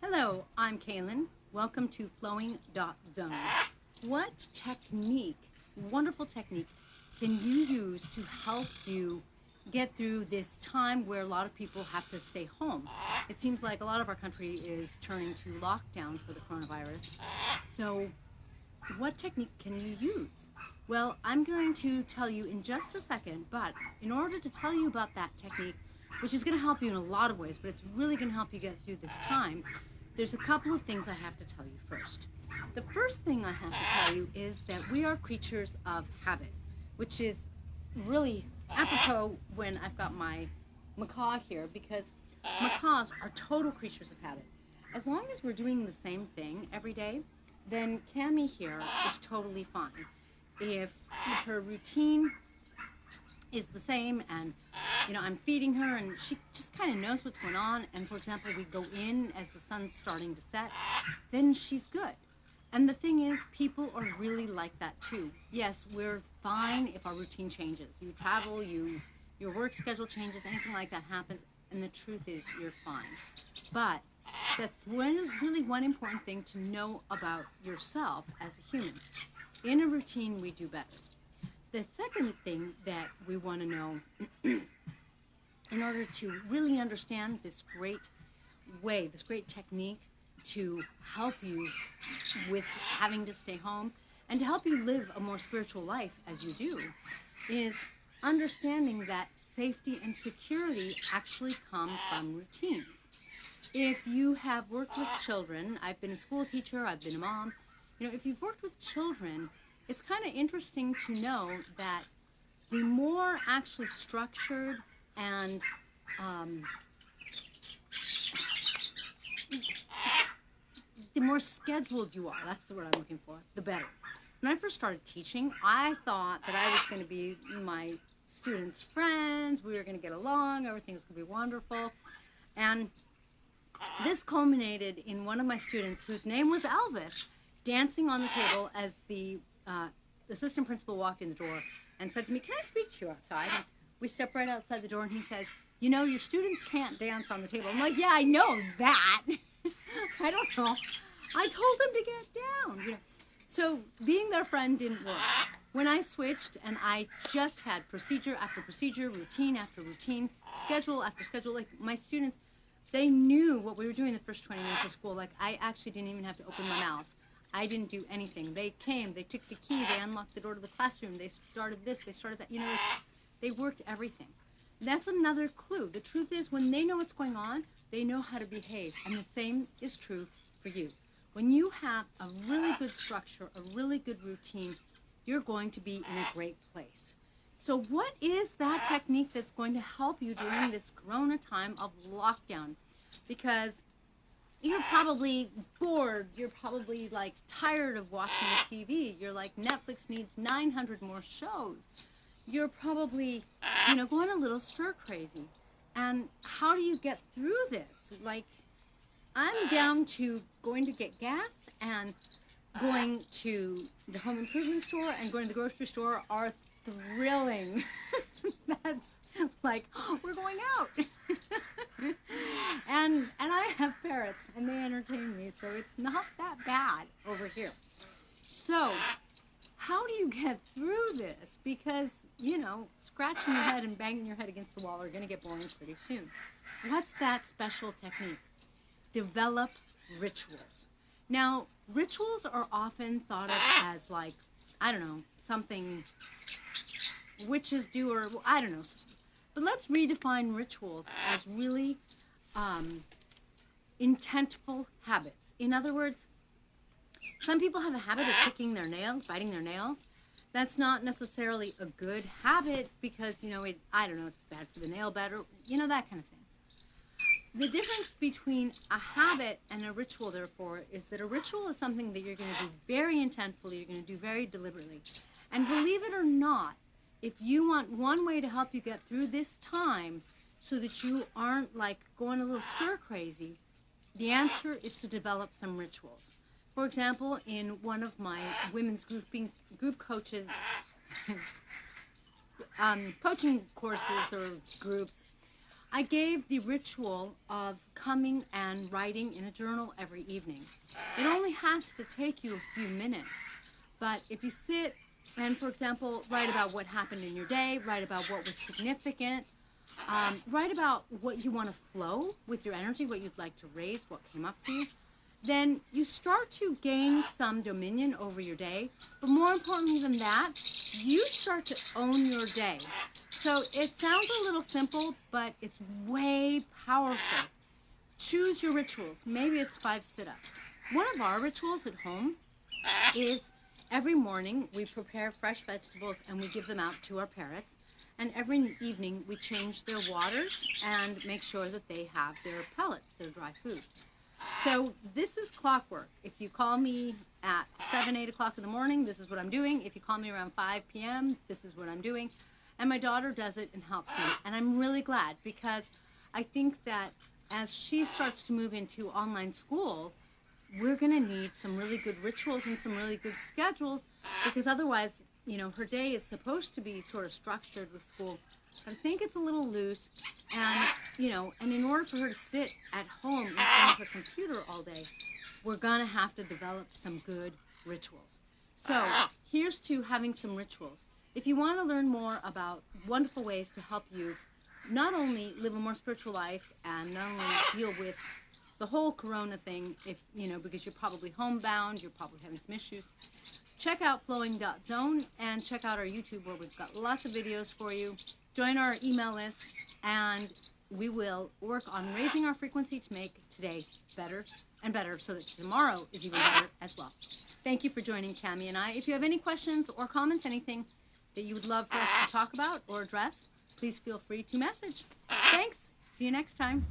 Hello, I'm Kaylin. Welcome to Flowing.Zone. What technique, wonderful technique, can you use to help you get through this time where a lot of people have to stay home? It seems like a lot of our country is turning to lockdown for the coronavirus. So what technique can you use? Well, I'm going to tell you in just a second, but in order to tell you about that technique, which is going to help you in a lot of ways, but it's really going to help you get through this time, there's a couple of things I have to tell you first. The first thing I have to tell you is that we are creatures of habit, which is really apropos when I've got my macaw here, because macaws are total creatures of habit. As long as we're doing the same thing every day, then Cammie here is totally fine. If her routine is the same and I'm feeding her and she just kind of knows what's going on, and for example we go in as the sun's starting to set, then she's good. And the thing is, people are really like that too. Yes, we're fine if our routine changes. You travel, your work schedule changes, anything like that happens, and the truth is you're fine. But that's really one important thing to know about yourself as a human. In a routine, we do better. The second thing that we want to know in order to really understand this great way, this great technique to help you with having to stay home and to help you live a more spiritual life as you do, is understanding that safety and security actually come from routines. If you have worked with children, I've been a school teacher, I've been a mom, if you've worked with children, it's kind of interesting to know that the more actually structured and the more scheduled you are, that's the word I'm looking for, the better. When I first started teaching, I thought that I was going to be my students' friends, we were going to get along, everything was going to be wonderful. And this culminated in one of my students, whose name was Elvis, dancing on the table as the assistant principal walked in the door and said to me, "Can I speak to you outside?" And we stepped right outside the door and he says, "Your students can't dance on the table." I'm like, "Yeah, I know that." I don't know. I told them to get down. So being their friend didn't work. When I switched and I just had procedure after procedure, routine after routine, schedule after schedule, like my students, they knew what we were doing the first 20 minutes of school. Like I actually didn't even have to open my mouth. I didn't do anything. They came, they took the key, they unlocked the door to the classroom, they started this, they started that, they worked everything. That's another clue. The truth is, when they know what's going on, they know how to behave. And the same is true for you. When you have a really good structure, a really good routine, you're going to be in a great place. So what is that technique that's going to help you during this corona time of lockdown? Because you're probably bored, you're probably like tired of watching the TV, you're like, Netflix needs 900 more shows. You're probably, going a little stir crazy. And how do you get through this? Like, I'm down to going to get gas and going to the home improvement store and going to the grocery store are thrilling. That's like, we're going out. and I have parrots and they entertain me, so it's not that bad over here. So how do you get through this? Because, scratching your head and banging your head against the wall are going to get boring pretty soon. What's that special technique? Develop rituals. Now, rituals are often thought of as like, something witches do, or I don't know. But let's redefine rituals as really intentful habits. In other words, some people have a habit of picking their nails, biting their nails. That's not necessarily a good habit because, it's bad for the nail bed or, that kind of thing. The difference between a habit and a ritual, therefore, is that a ritual is something that you're going to do very intentfully, you're going to do very deliberately. And believe it or not, if you want one way to help you get through this time so that you aren't like going a little stir crazy, the answer is to develop some rituals. For example, in one of my women's group coaches, coaching courses or groups, I gave the ritual of coming and writing in a journal every evening. It only has to take you a few minutes, but if you sit and, for example, write about what happened in your day, write about what was significant, write about what you want to flow with your energy, what you'd like to raise, what came up for you, then you start to gain some dominion over your day. But more importantly than that, you start to own your day. So it sounds a little simple, but it's way powerful. Choose your rituals. Maybe it's 5 sit-ups. One of our rituals at home is every morning we prepare fresh vegetables and we give them out to our parrots. And every evening we change their waters and make sure that they have their pellets, their dry food. So this is clockwork. If you call me at 7, 8 o'clock in the morning, this is what I'm doing. If you call me around 5 p.m., this is what I'm doing. And my daughter does it and helps me. And I'm really glad, because I think that as she starts to move into online school, we're going to need some really good rituals and some really good schedules, because otherwise, you know, her day is supposed to be sort of structured with school. I think it's a little loose, and, you know, and in order for her to sit at home in front of her computer all day, we're going to have to develop some good rituals. So here's to having some rituals. If you want to learn more about wonderful ways to help you not only live a more spiritual life and not only deal with the whole corona thing, if, you know, because you're probably homebound, you're probably having some issues, check out flowing.zone and check out our YouTube, where we've got lots of videos for you. Join our email list, and we will work on raising our frequency to make today better and better, so that tomorrow is even better as well. Thank you for joining Cami and I. If you have any questions or comments, anything that you would love for us to talk about or address, please feel free to message. Thanks. See you next time.